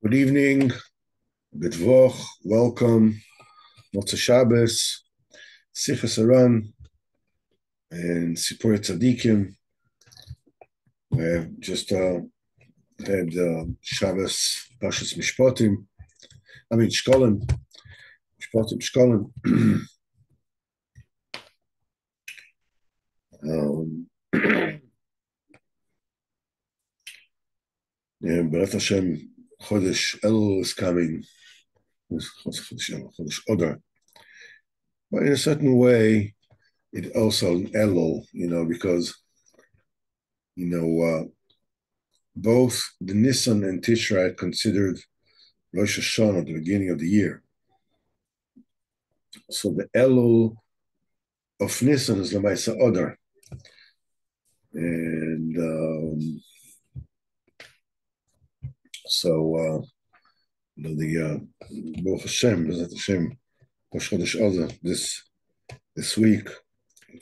Good evening, good Woch, welcome, Motzei Shabbos, Sichos Haran, and Sipurey Tzaddikim. We have just had Shabbos Pashas Mishpatim. Shkolim, Mishpatim Shkolim. B'rat Hashem, Chodesh Elul is coming. Chodesh Odar. But in a certain way, it also an Elul, because both the Nisan and Tishrei are considered Rosh Hashanah at the beginning of the year. So the Elul of Nisan is Lamaisa Odar. And the Baruch Hashem, Bezat Hashem, Rosh Chodesh Odar, this week,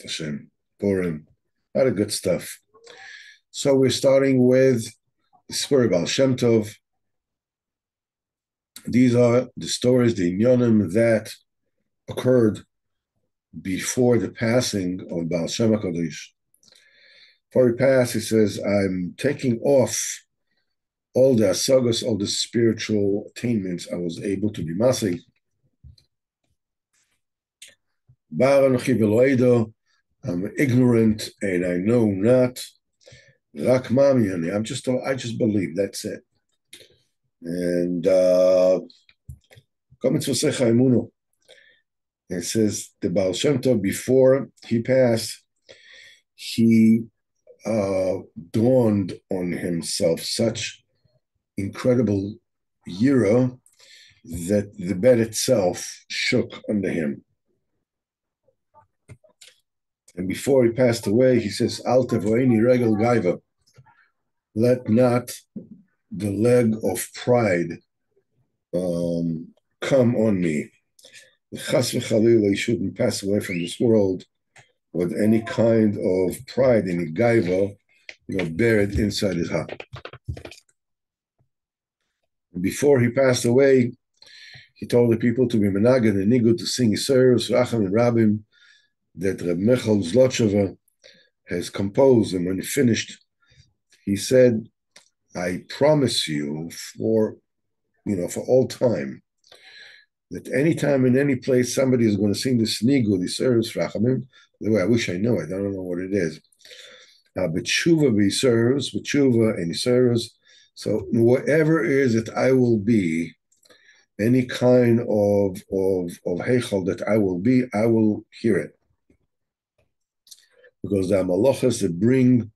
Hashem, Purim, a lot of good stuff. So we're starting with the Sipurey Baal Shem Tov. These are the stories, the inyanim that occurred before the passing of Baal Shem HaKadosh. Before he passed, he says, I'm taking off all the asagos, all the spiritual attainments I was able to be masig. I'm ignorant and I know not. Rak mami, I just believe, that's it. And it says the Baal Shem Tov, before he passed, he dawned on himself such incredible yira that the bed itself shook under him. And before he passed away, he says, Al tevoini regel gaiva, let not the leg of pride come on me. Chas v'chalila, he shouldn't pass away from this world with any kind of pride, any gaiva, buried inside his heart. And before he passed away, he told the people to be menaged and nigud, to sing Yisraels, Racham and Rabim, that Reb Michal Zlotcheva has composed, and when he finished, he said, I promise you for all time, that anytime in any place somebody is going to sing this nigud, Yisraels, Rachamim, the way I wish I know it, I don't know what it is. B'tshuva b'Yisraels, b'tshuva and Yisraels. So whatever it is that I will be, any kind of heichal that I will be, I will hear it. Because the malachas that bring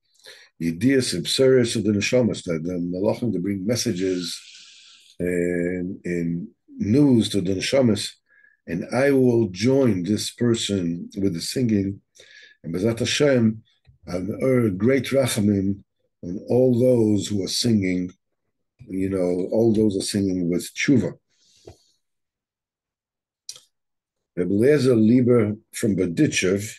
ideas and b'seres of the neshamas, that the malachim that bring messages and news to the neshamas, and I will join this person with the singing, and Bezat Hashem, I'll earn great rachamim on all those who are singing, all those are singing with tshuva. Rebbe Eliezer Lieber from Berdichev,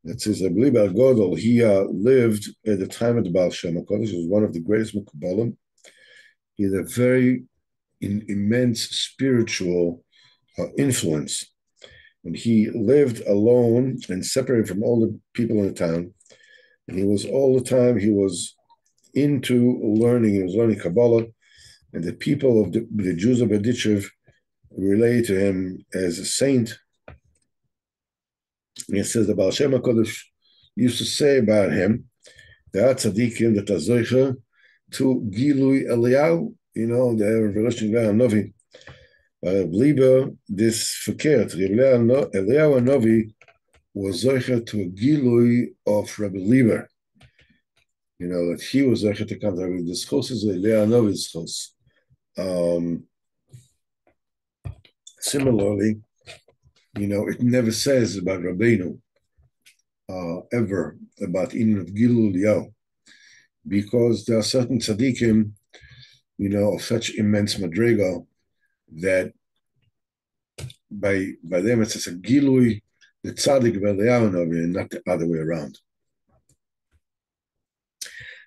that says Rebbe Lieber Godel, he lived at the time of the Baal Shem HaKadosh. He was one of the greatest Mekubalim. He had a very immense spiritual influence. And he lived alone and separated from all the people in the town. And he was all the time, he was into learning, he was learning Kabbalah. And the people of the Jews of Berdichev related to him as a saint. And it says the Baal Shem HaKadosh used to say about him, there are Tzaddikim that are zoicha to Gilui Eliyahu, the revelation of Novi. But Lieber, this verkehrt, Eliyahu Novi was zoicha to a Gilui of Rebbe Lieber. That he was zoicha to come to Rebbe. The schos is Eliyahu Novi's schos. Similarly, it never says about Rabbeinu ever about Inin of Gilul Eliyahu, because there are certain tzaddikim, of such immense madriga that by them it's a Gilui, the tzaddik of Eliyahu Novi, and not the other way around.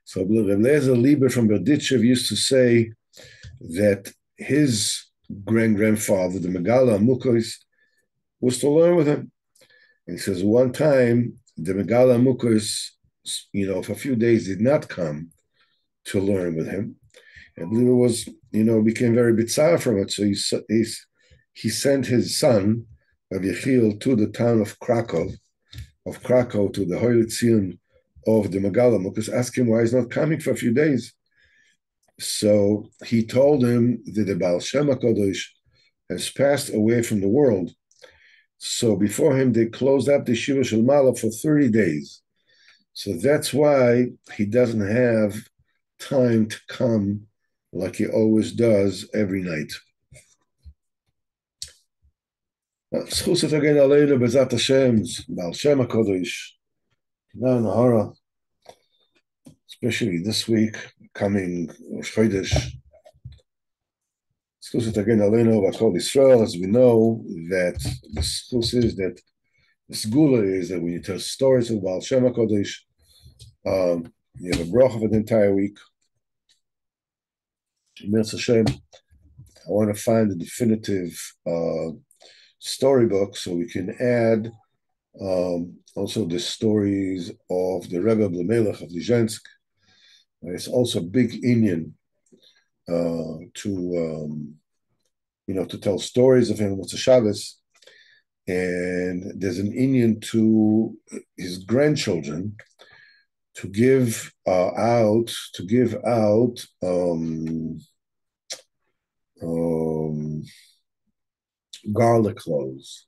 So Rebbe Eliezer Lieber from Berdichev used to say that his grandfather, the Megala Mukos, was to learn with him. And he says one time the Megala Mukos, for a few days did not come to learn with him. I believe it was, became very bitzar from it. So he sent his son, Rabbi Yechiel, to the town of Krakow, to the Holy Tzion of the Megala Mukos, asked him why he's not coming for a few days. So he told him that the Baal Shem HaKadosh has passed away from the world. So before him, they closed up the Shiva Shel Mala for 30 days. So that's why he doesn't have time to come like he always does every night. Schusat again Aleinu B'ezat Hashem, Baal Shem HaKadosh, Haran, especially this week, coming Rosh Chodesh. Schusat again Aleinu B'Chol Yisrael, as we know that the schus is that the segula is that when you tell stories of Baal Shem HaKadosh, you have a bracha for the entire week. Hashem, I want to find the definitive storybook so we can add also the stories of the Rebbe Blemelech of Lizhensk. It's also a big inyan to tell stories of him. It's a Shabbos, and there's an inyan to his grandchildren to give out garlic cloves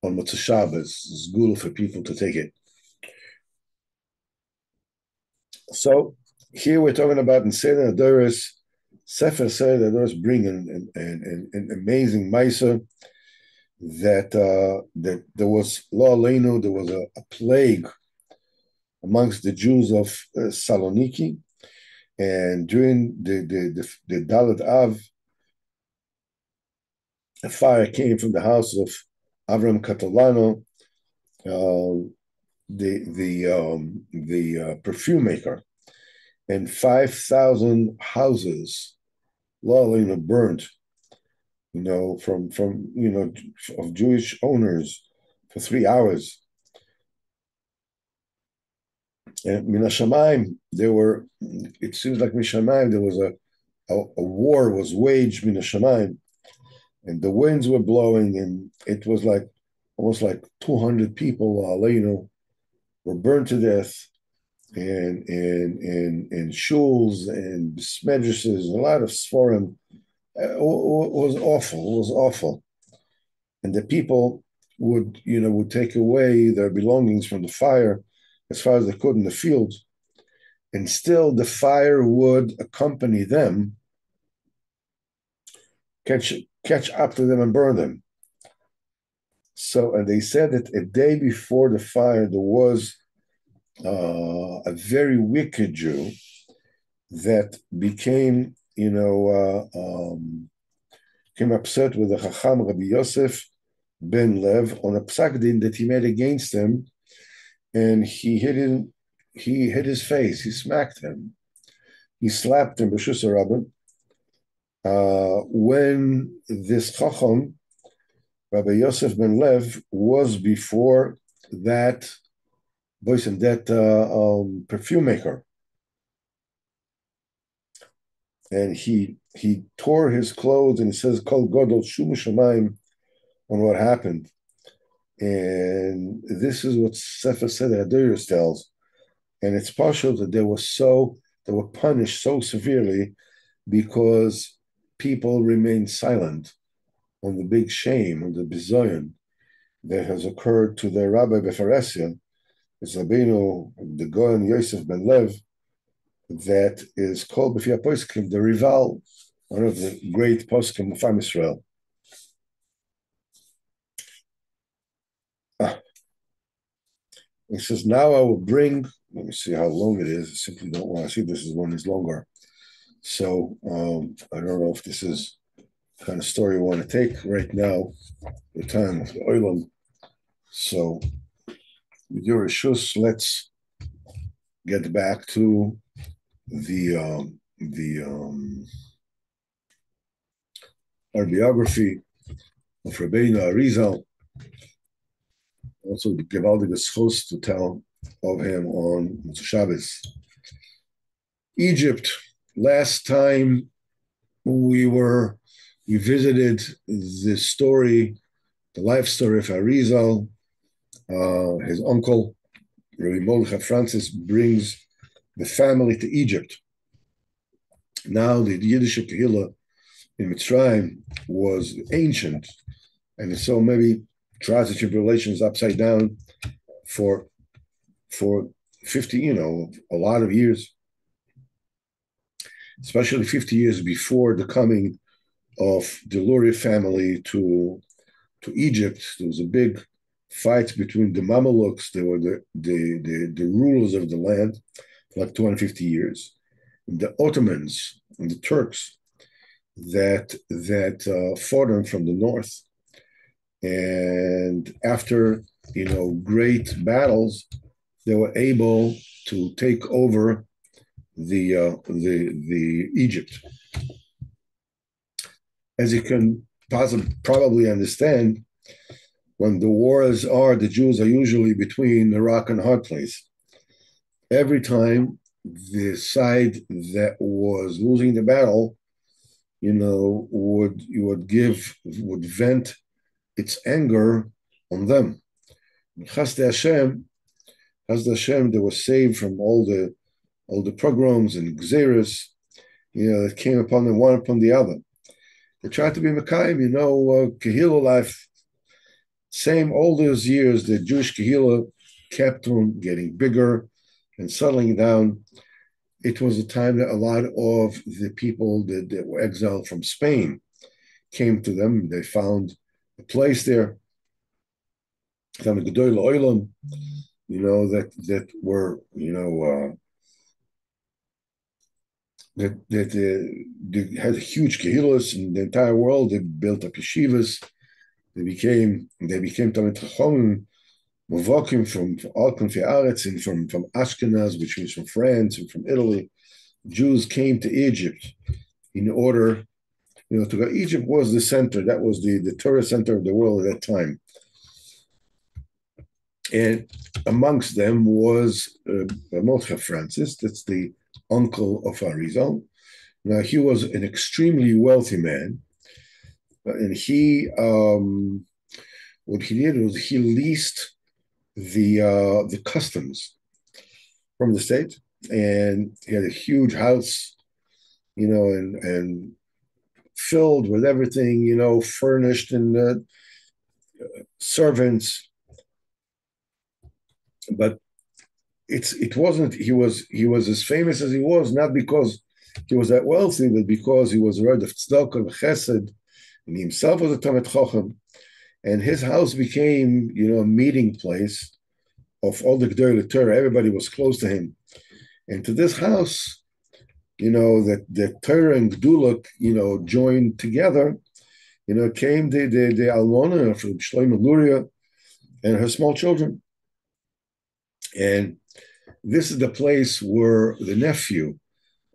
on Motzei Shabbos. It's good for people to take it. So here we're talking about in Seder Adoros, Sefer Seder Adoros bring an amazing Maisa that there was Lo Aleinu, there was a plague amongst the Jews of Saloniki, and during the Dalet Av, a fire came from the house of Avram Catalano, the perfume maker, and 5,000 houses, burned, of Jewish owners for 3 hours. And Min HaShamayim, it seems like Min HaShamayim, there was a war was waged Min HaShamayim, and the winds were blowing, and it was like almost like 200 people, were burned to death, and shuls and medrases, a lot of sforim. It was awful. And the people would take away their belongings from the fire as far as they could in the fields, and still the fire would accompany them, catch up to them and burn them. So, and they said that a day before the fire, there was a very wicked Jew that became upset with the Chacham Rabbi Yosef ben Lev on a psak din that he made against him, and he hit his face, he smacked him, he slapped him b'shus harabim. When this Chacham, Rabbi Yosef ben Lev, was before that perfume maker, and he tore his clothes, and he says Kol Gadol Shumu Shamayim on what happened. And this is what Sefer Seder Adoros tells, and it's partial that they were punished so severely because people remained silent on the big shame, on the bizoyon that has occurred to the Rabbi Befaresia, it's Rabbeinu, the Goyen Yosef ben Lev, that is called B'fi HaPoskim, the Rival, one of the great poskim of Am Yisrael. He says, now I will bring, let me see how long it is. I simply don't want to see this one is longer. So I don't know if this is the kind of story you want to take right now, the time of the Olam. So with your reshus, let's get back to the our biography of Rabbeinu Arizal. Also, the gewaltige Sichos to tell of him on Shabbos. Egypt. Last time we visited the story, the life story of Arizal. His uncle, Rabbi Mordechai Francis, brings the family to Egypt. Now the Yiddish Kehillah in Mitzrayim was ancient, and so maybe trials and tribulations upside down for 50, a lot of years, especially 50 years before the coming of the Luria family to Egypt. There was a big fight between the Mamelukes. They were the rulers of the land for like 250 years. The Ottomans and the Turks that fought them from the north. And after great battles, they were able to take over the Egypt. As you can probably understand, when the wars are, the Jews are usually between a rock and a hard place. Every time the side that was losing the battle, would vent its anger on them. Chasdei Hashem, they were saved from all the pogroms and gzeros, that came upon them one upon the other. They tried to be Mekayim, Kehillah life. Same all those years, the Jewish Kehillah kept on getting bigger and settling down. It was a time that a lot of the people that were exiled from Spain came to them. They found a place there. That were, they had huge kehillos in the entire world. They built up yeshivas. They became Talmid Chachomim, Mavokim from all Konfei Aretz, and from Ashkenaz, which means from France and from Italy. Jews came to Egypt in order, to go. Egypt was the center. That was the tourist center of the world at that time. And amongst them was Mordechai Francis. That's the uncle of Arizal. Now, he was an extremely wealthy man. And he, what he did was he leased the customs from the state, and he had a huge house, and filled with everything, furnished and servants. But it wasn't. He was as famous as he was, not because he was that wealthy, but because he was a word of tzedakah and chesed, and he himself was a Talmid Chacham. And his house became, a meeting place of all the Gdolei Torah. Everybody was close to him. And to this house, that Torah and Gdula, joined together, came the Almona from Shlomo Luria and her small children. And this is the place where the nephew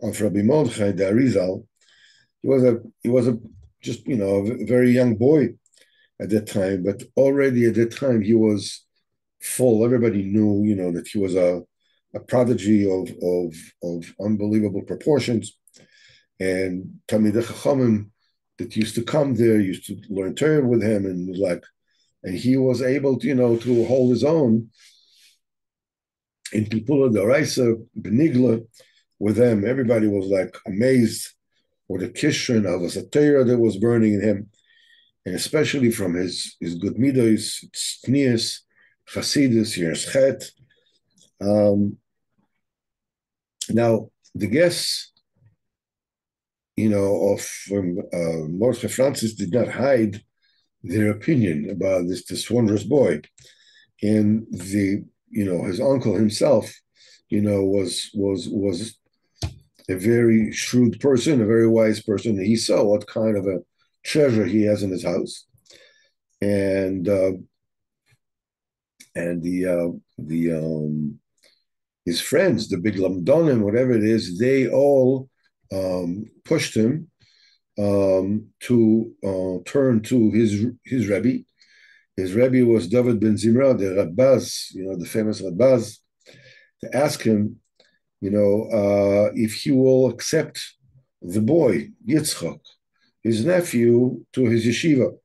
of Rabbi Mordechai, the Arizal, he was a very young boy at that time, but already at that time he was full. Everybody knew, that he was a prodigy of unbelievable proportions. And Talmidei Chachamim that used to come there used to learn Torah with him, and he was able to, to hold his own in Pipula D'Oraisa, Benigla, with them. Everybody was amazed with the Kishrin of the Satira that was burning in him. And especially from his good midos, tznius, chasidus, yerschet. Now the guests, of Mordechai Francis did not hide their opinion about this wondrous boy, and his uncle himself, was a very shrewd person, a very wise person. He saw what kind of a treasure he has in his house, and his friends, the big lamdonim, whatever it is, they all pushed him to turn to his Rebbe. His Rebbe was David ben Zimra, the Radbaz, the famous Radbaz, to ask him, if he will accept the boy, Yitzchak, his nephew, to his yeshiva.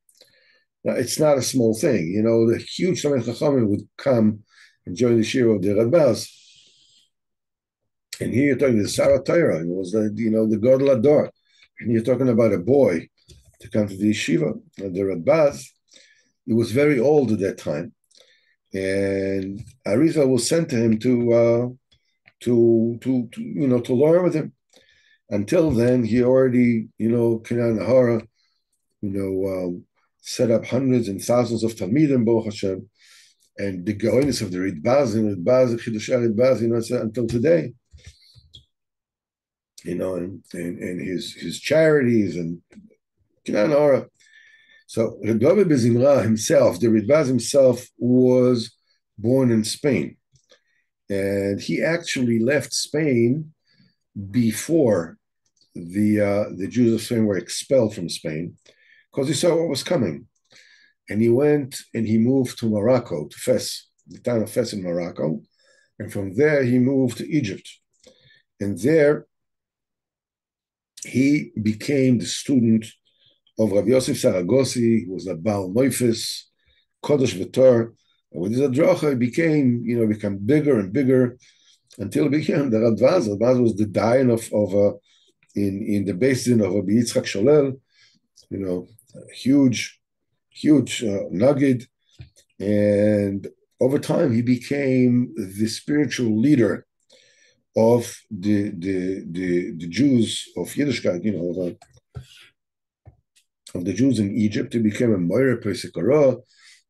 Now, it's not a small thing. The huge Talmid Chachamim would come and join the yeshiva of the Radbaz. And here you're talking the Sarah Torah, and it was the Gadol Ador. And you're talking about a boy to come to the yeshiva. And the Radbaz, he was very old at that time. And Arizal was sent to him to learn with him. Until then, he already, Kenan Hara, set up hundreds and thousands of Talmidim, Baruch Hashem, and the goodness of the Ritbaz and Ritbaz, until today, and his charities and Kenan Hara. So Rebbe Bezimra himself, the Ritbaz himself, was born in Spain, and he actually left Spain before the Jews of Spain were expelled from Spain, because he saw what was coming. And he went and he moved to Morocco, to Fez, the town of Fez in Morocco. And from there, he moved to Egypt. And there, he became the student of Rabbi Yosef Saragosi, who was a Baal Moifis, Kodesh V'Tor. And with his adracha, he became bigger and bigger until he became the Radbaz. Radbaz was the dayan of in the basin of Rabbi Yitzchak Sholel, huge nugget, and over time he became the spiritual leader of the Jews of Yiddishkeit, of the Jews in Egypt. He became a Moira Pesikara.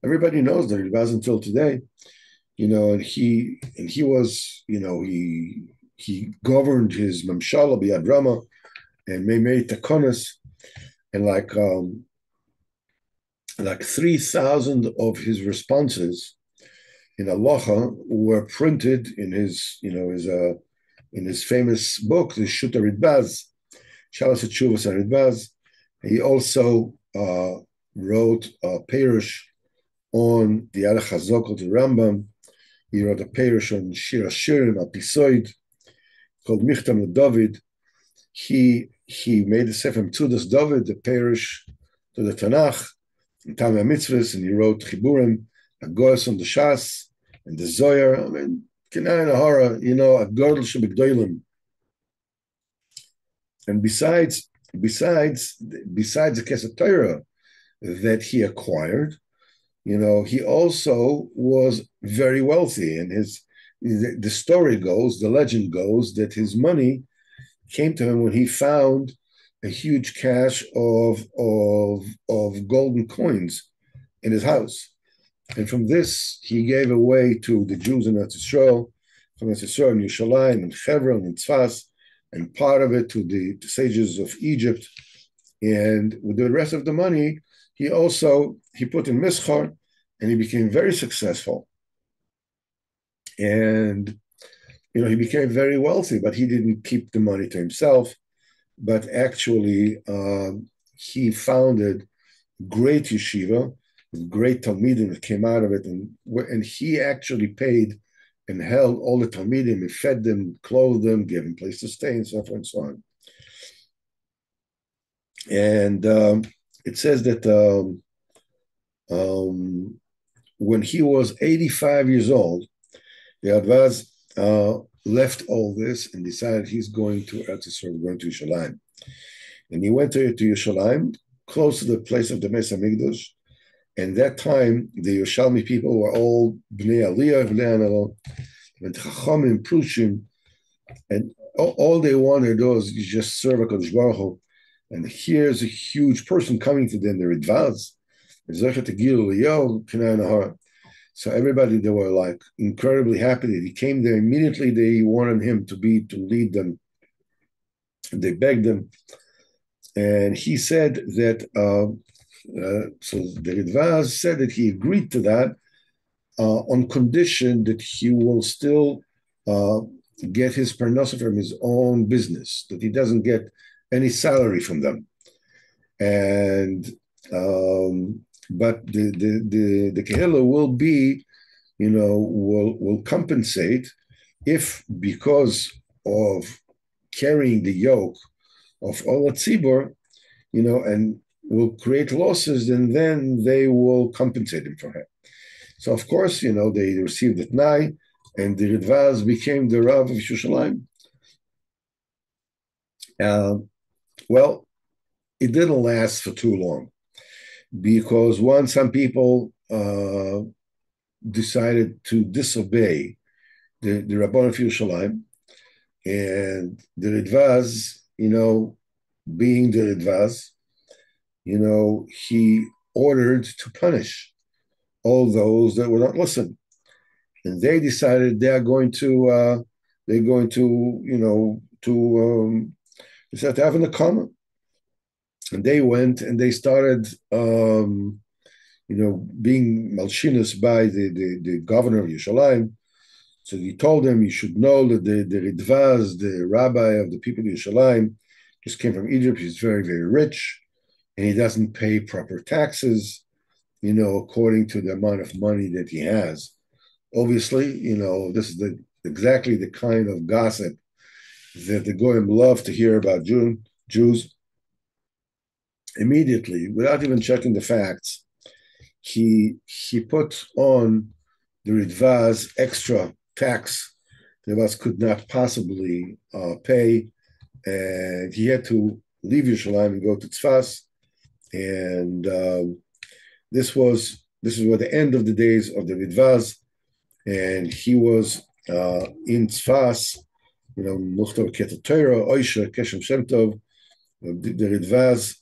Everybody knows that it was until today, and he was, he governed his Mamshala B'Yad Rama and made takonas, and like 3,000 of his responses in halacha were printed in his famous book, the Shuta Ritbaz, Shalas Tshuvas Ritbaz. He also wrote a perush on the Arach HaZokol to Rambam. He wrote a perush on Shir HaShirim, Apisoid, called Michtam LeDavid. He made the Sefer Metzudas David, the perush to the Tanakh, and Tamei Mitzvahs, and he wrote Chiburim, Agoras on the Shas, and the Zohar. Kenan Hara, a Gadol Shebigdolim. And besides the Kesef Torah that he acquired, he also was very wealthy. And the story goes, the legend goes, that his money came to him when he found a huge cache of golden coins in his house. And from this, he gave away to the Jews in Eretz Yisrael, from Eretz Yisrael in Yerushalayim and Hebron and Tzfas, and part of it to the sages of Egypt. And with the rest of the money, he put in Mischar, and he became very successful. And he became very wealthy, but he didn't keep the money to himself, but actually he founded great yeshiva, great talmidim that came out of it, and he actually paid and held all the talmidim, and fed them, clothed them, gave them place to stay, and so forth and so on. And it says that when he was 85 years old, the Advaz left all this and decided he's going to Eretz Yisrael, going to Yerushalayim. And he went to Yerushalayim, close to the place of the Beis Hamikdash. And that time, the Yerushalmi people were all Bnei Aliyah, Bnei Analo, and Chachamim, Prushim, and all they wanted to do was just serve HaKadosh Baruch Hu. And here's a huge person coming to them, the Ritbaz, so everybody, they were like incredibly happy that he came there. Immediately they wanted him to lead them. And they begged him. And he said that, so the Ritbaz said that he agreed to that on condition that he will still get his parnasa from his own business, that he doesn't get any salary from them. and but the Kehillah will be, will compensate if, because of carrying the yoke of all tzibur, and will create losses, and then they will compensate him for it. So of course, they received the Tnai, and the Ridvaz became the Rav of Yerushalayim. Well, it didn't last for too long, because once some people decided to disobey the Rabban of Yerushalayim, and the Ridvaz, being the Ridvaz, he ordered to punish all those that would not listen, and they decided they start to have an akama, and they went and they started, being malshinus by the governor of Yerushalayim. So he told them, you should know that the Ridvaz, the rabbi of the people of Yerushalayim, just came from Egypt. He's very, very rich, and he doesn't pay proper taxes, according to the amount of money that he has. Obviously, this is exactly the kind of gossip that the Goyim love to hear about Jews. Immediately, without even checking the facts, he put on the Ridvaz extra tax the Ridvaz could not possibly pay, and he had to leave Yerushalayim and go to Tzfas, and this was the end of the days of the Ridvaz, and he was in Tzfas, Muchtav Ketatera, Oisha, Keshem Shem Tov. The Ridvaz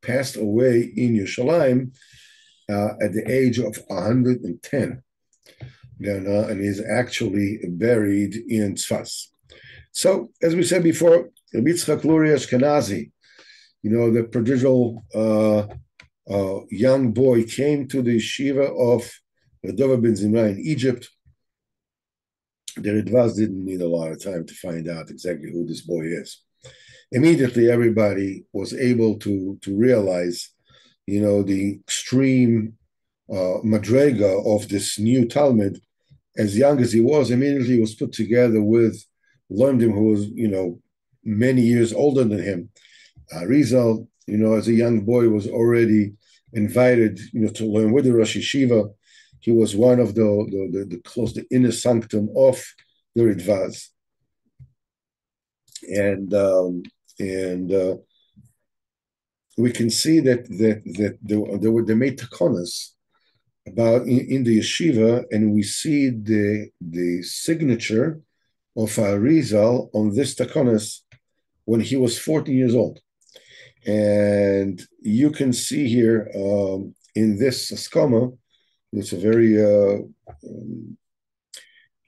passed away in Yerushalayim at the age of 110, and is actually buried in Tzfas. So, as we said before, Rabbi Yitzchak Luria Ashkenazi, the prodigal young boy, came to the yeshiva of Dova ben Zimra in Egypt. The Ridvaz didn't need a lot of time to find out exactly who this boy is. Immediately, everybody was able to realize, the extreme madrega of this new Talmud. As young as he was, immediately was put together with Lomdim, who was, many years older than him. Arizal, as a young boy, was already invited, to learn with the Rosh Yeshiva. He was one of the close, the inner sanctum of the Ridvaz. And we can see that they made takonas about in the yeshiva, and we see the signature of Arizal on this takonas when he was 14 years old. And you can see here in this skama, it's a very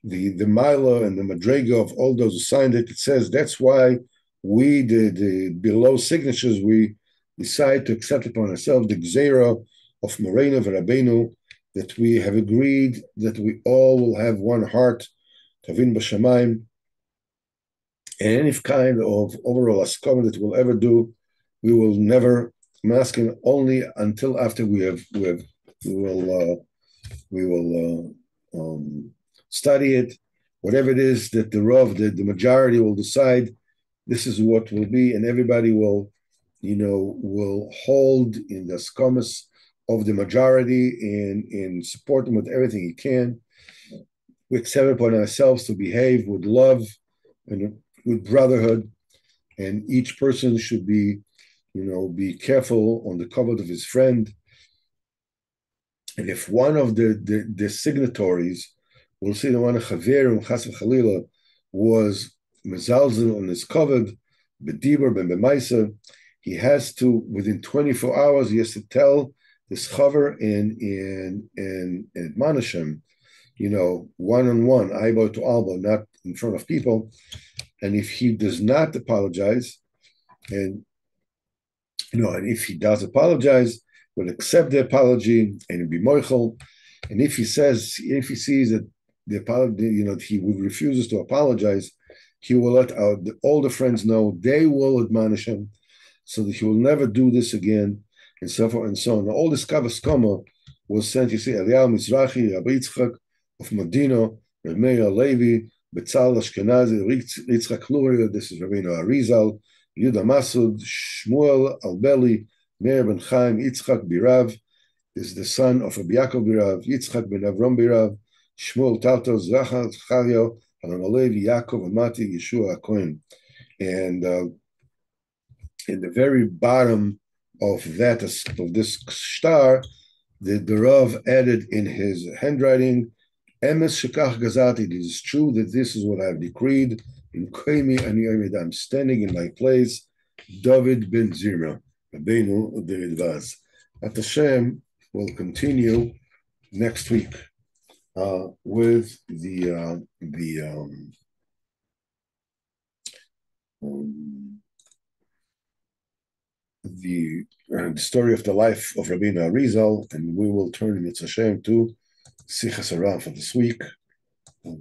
the Mila and the Madrega of all those who signed it. It says that's why we the below signatures we decide to accept upon ourselves the Gzeira of Morena V'Rabbeinu, that we have agreed that we all will have one heart, Tavin B'Shamayim, and any kind of overall askama that we'll ever do, we will never masking only until after we will study it, whatever it is that the Rav, the majority will decide. This is what will be, and everybody will hold in the skamas of the majority and support them with everything he can. We accept upon ourselves to behave with love and with brotherhood, and each person should be careful on the cover of his friend. And if one of the signatories, we'll see the one of Chaver and Chas v'Chalila, was mezalzel on his covered, b'dibur ben b'maisa, he has to, within 24 hours, he has to tell this Chaver and admonish him, one-on-one, eyeball to elbow, not in front of people. And if he does not apologize, and if he does apologize, will accept the apology and be moichel. And if he sees that the apology, he refuses to apologize, he will let all the friends know. They will admonish him, so that he will never do this again, and so forth and so on. Now, all this Kavaskama was sent, you see, Eliyahu Mizrahi, Rabbi Yitzchak of Medina, Rabbi Meir Levi, Betzal Ashkenazi, Yitzchak Luria, this is Rabbeinu Arizal, Yudah Masud, Shmuel Albeli, Meir ben Chaim, Yitzchak Birav, is the son of Rabbi Yaakov Birav, Yitzchak ben Avram Birav, Shmuel Tartos, Zachar Chario, Haran Alevi, Yaakov Amati, Yeshua HaKohen. And in the very bottom of that, of this star, the Rav added in his handwriting, Emes Shekach Gazati, it is true that this is what I have decreed. In Koimi Ani Omed, I'm standing in my place, David ben Zimra, Rabbeinu David Vaz. At Hashem, will continue next week with the story of the life of Rabbeinu Arizal, and we will turn in Hashem to Sichos Haran for this week.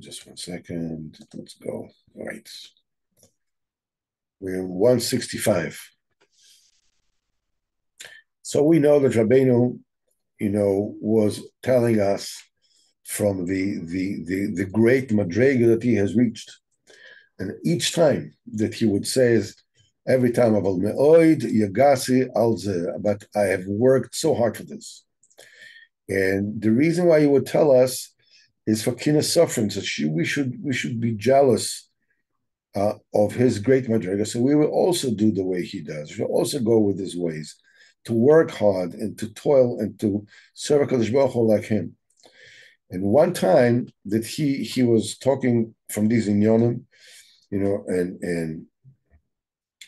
Just 1 second. Let's go. All right. We're 165. So we know that Rabbeinu, was telling us from the great madrega that he has reached. And each time that he would say, every time, Aval me'oid yagasi al zeh, but I have worked so hard for this. And the reason why he would tell us is for kina suffering, so we should be jealous of his great madrega. So we will also do the way he does. We will also go with his ways, to work hard and to toil and to serve HaKadosh Baruch Hu like him. And one time that he was talking from these inyonim, and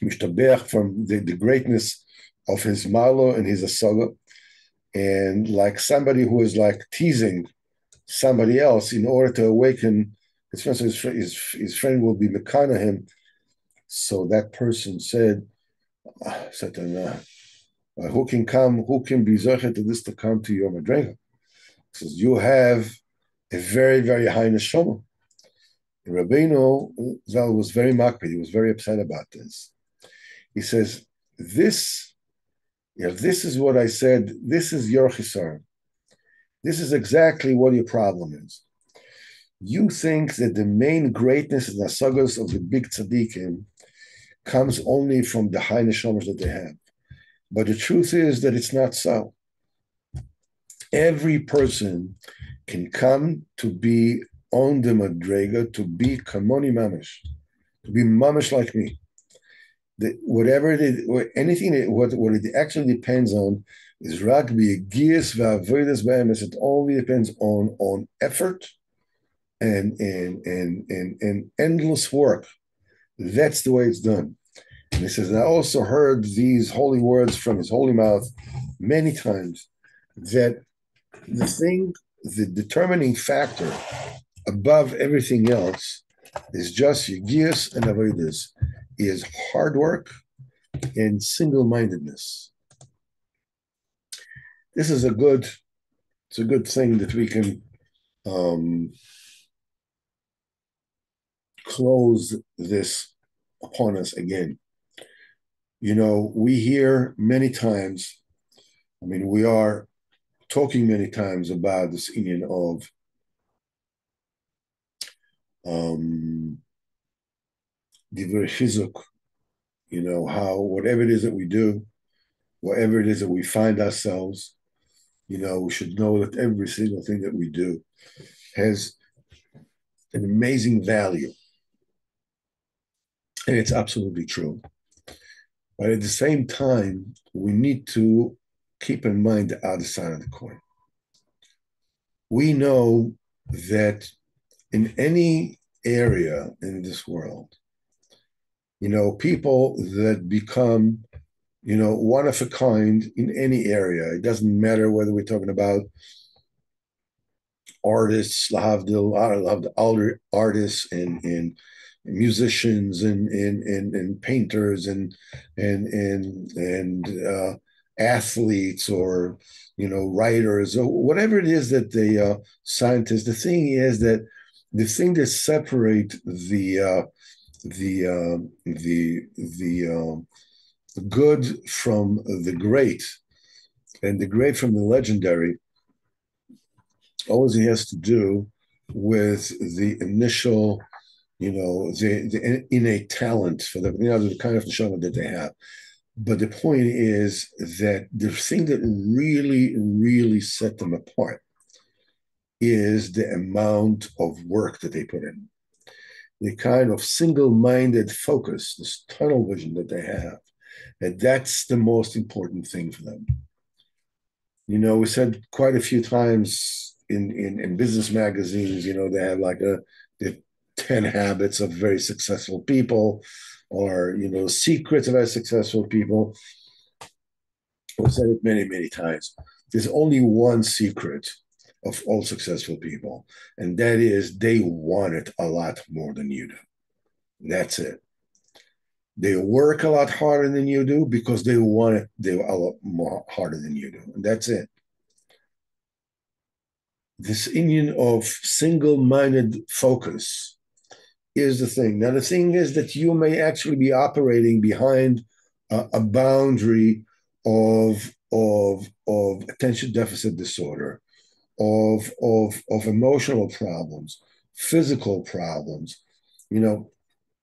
mishtabeach from the greatness of his malo and his asaga, and like somebody who is like teasing somebody else in order to awaken his friend, so his friend will be mekana him. So that person said, who can be zocher to this to come to your madrega? Says, you have a very, very high neshama. Rabbeinu Zal was very makpid. He was very upset about this. He says, this is what I said. This is your chisar. This is exactly what your problem is. You think that the main greatness and asagas of the big tzaddikim comes only from the high neshamas that they have. But the truth is that it's not so. Every person can come to be on the madrega, to be kamoni mamish, to be mamish like me. Whatever it is, what it actually depends on is rak b'yigiyas v'avodas b'emes. It only depends on effort and endless work. That's the way it's done. And he says, and I also heard these holy words from his holy mouth many times, that the determining factor above everything else is just yigiyas and avodas, is hard work and single-mindedness. This is a good thing that we can close this upon us again. We hear many times, we are talking many times about this union of divrei chizuk, how whatever it is that we do, wherever it is that we find ourselves, we should know that every single thing that we do has an amazing value. And it's absolutely true. But at the same time, we need to keep in mind the other side of the coin. We know that in any area in this world, people that become, one of a kind in any area, it doesn't matter whether we're talking about artists, lahavdil, artists and musicians and painters and athletes, or writers, or whatever it is that they scientists. The thing is that the thing that separates the good from the great and the great from the legendary, always he has to do with the initial, the innate talent for the kind of neshama that they have. But the point is that the thing that really, really set them apart is the amount of work that they put in, the kind of single-minded focus, this tunnel vision that they have. And that's the most important thing for them. We said quite a few times in business magazines, they have like the 10 habits of very successful people, or secrets of very successful people. I've said it many, many times. There's only one secret of all successful people, and that is they want it a lot more than you do. That's it. They work a lot harder than you do because they want it. They're a lot more harder than you do, and that's it. This union of single-minded focus is the thing. Now, the thing is that you may actually be operating behind a boundary of attention deficit disorder, of emotional problems, physical problems,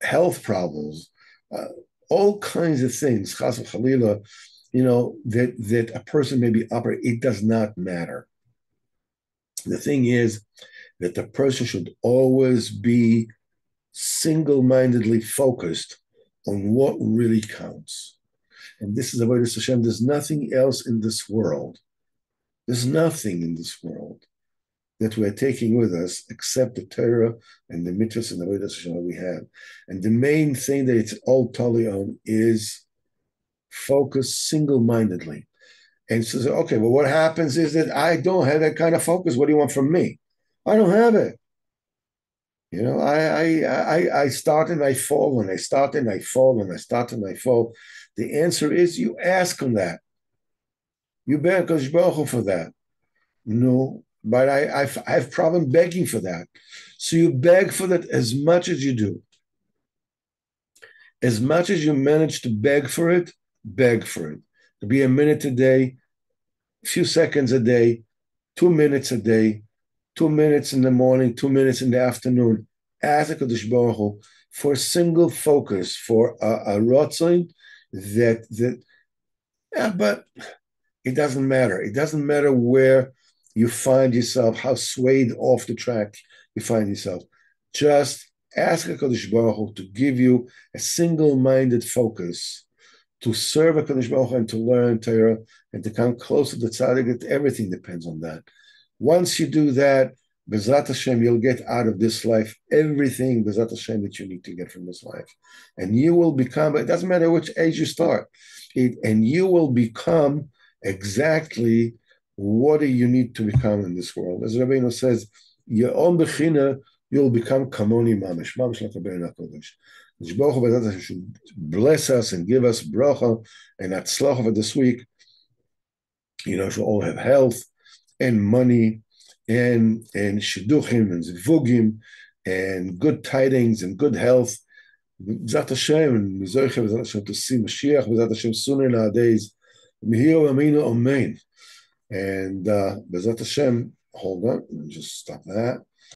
health problems, all kinds of things. Chas v'chalila, that a person may be operating. It does not matter. The thing is that the person should always be single-mindedly focused on what really counts. And this is avodas Hashem. There's nothing else in this world. There's nothing in this world that we're taking with us except the Torah and the mitzvahs and the avodas Hashem that we have. And the main thing that it's all totally on is focus single-mindedly. And says, okay, well, what happens is that I don't have that kind of focus. What do you want from me? I don't have it. I start and I fall, and I start and I fall, and I start and I fall. The answer is you ask him that. You beg Kodesh Baruch Hu for that. No, but I have problem begging for that. So you beg for that as much as you do. As much as you manage to beg for it, beg for it. To be a minute a day, a few seconds a day, 2 minutes a day, 2 minutes in the morning, 2 minutes in the afternoon. Ask HaKadosh Baruch Hu for a single focus, for a rotzon but it doesn't matter. It doesn't matter where you find yourself, how swayed off the track you find yourself. Just ask HaKadosh Baruch Hu to give you a single-minded focus to serve HaKadosh Baruch Hu and to learn Torah and to come close to the tzaddik. Everything depends on that. Once you do that, B'ezrat Hashem, you'll get out of this life everything, B'ezrat Hashem, that you need to get from this life. And you will become, it doesn't matter which age you start, and you will become exactly what you need to become in this world. As Rabbeinu says, your own bechina, you'll become kamoni mamish like a Bein HaKodesh. Baruch Hu B'ezrat Hashem should bless us and give us bracha and atzlacha for this week. Should all have health and money and shidduchim and zivugim and good tidings and good health. B'ezrat Hashem, and B'ezrat Hashem to see Mashiach, B'ezrat Hashem sooner nowadays. Mihir Aminu Amen. And B'ezrat Hashem, hold on, let me just stop that.